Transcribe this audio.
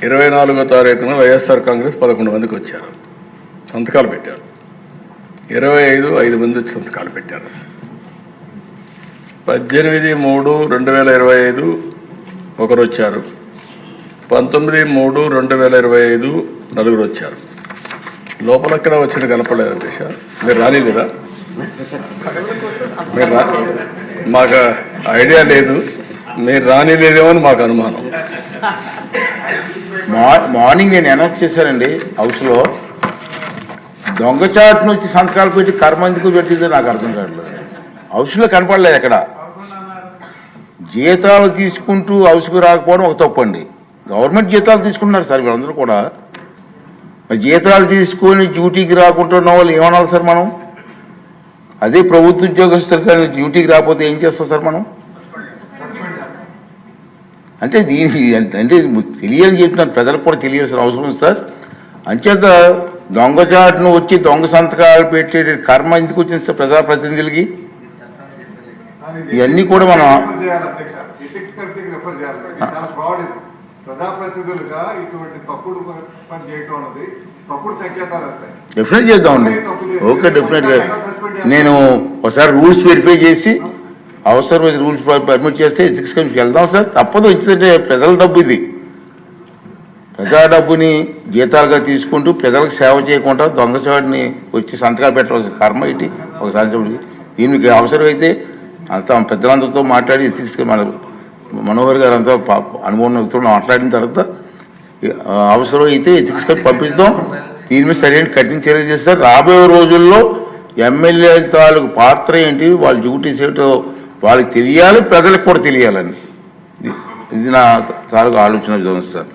24వ తారీఖున వైఎస్ఆర్ కాంగ్రెస్ 11 మందికి వచ్చారు, సంతకాలు పెట్టారు. 25 మంది సంతకాలు పెట్టారు. 18/3/2025 ఒకరు వచ్చారు. 19/3/2025 నలుగురు వచ్చారు. లోపల ఎక్కడ వచ్చిన కనపడలేదు అధ్యక్ష. మీరు రానిలేదా? మీరు మాకు ఐడియా లేదు, మీరు రానిలేదేమో అని మాకు అనుమానం. మార్నింగ్ నేను అనౌన్స్ చేశానండి హౌస్లో. దొంగచాటు నుంచి సంతకాలు పెట్టి కర్మ ఎందుకు పెట్టిందో నాకు అర్థం కావట్లేదు. హౌస్లో కనపడలేదు ఎక్కడ. జీతాలు తీసుకుంటూ హౌస్కు రాకపోవడం ఒక తప్పండి. గవర్నమెంట్ జీతాలు తీసుకుంటున్నారు సార్ వీళ్ళందరూ కూడా. జీతాలు తీసుకొని డ్యూటీకి రాకుండా ఉన్న వాళ్ళు ఏమనాలి సార్ మనం? అదే ప్రభుత్వ ఉద్యోగస్తులు కానీ డ్యూటీకి రాకపోతే ఏం చేస్తాం సార్ మనం? అంటే దీనికి అంటే తెలియని చెప్తున్నాను, ప్రజలకు కూడా తెలియాల్సిన అవసరం ఉంది సార్. అంచేత దొంగచాటును వచ్చి దొంగ సంతకాలు పెట్టే కర్మ ఎందుకు వచ్చింది సార్ ప్రజాప్రతినిధులకి? ఇవన్నీ కూడా మనం డెఫినెట్ చేద్దామండి. ఓకే, డెఫినెట్గా నేను ఒకసారి రూల్స్ వెరిఫై చేసి అవసరమైన రూల్స్ పర్మిట్ చేస్తే ఎథిక్స్ కమిషన్కి వెళ్దాం సార్. తప్పదు, ఎందుకంటే ప్రజల డబ్బు ఇది. ప్రజా డబ్బుని జీతాలుగా తీసుకుంటూ ప్రజలకు సేవ చేయకుండా దొంగచాటుని వచ్చి సంతకాలు పెట్టవలసిన కర్మ ఇటు ఒకసారి దీనికి అవసరమైతే అంతా పెద్దలందరితో మాట్లాడి ఎథిక్స్ మనోహర్ గారు అంతా అనుభవం మాట్లాడిన తర్వాత అవసరం అయితే ఎథిక్స్ పంపిస్తాం. దీని మీద సరైన కఠిన చర్య చేస్తారు. రాబోయే రోజుల్లో ఎమ్మెల్యే తాలూకు పాత్ర ఏంటి, వాళ్ళ డ్యూటీస్ ఏంటో వాళ్ళకి తెలియాలి, ప్రజలకు కూడా తెలియాలని ఇది నా తాలూకు ఆలోచన విధానం సార్.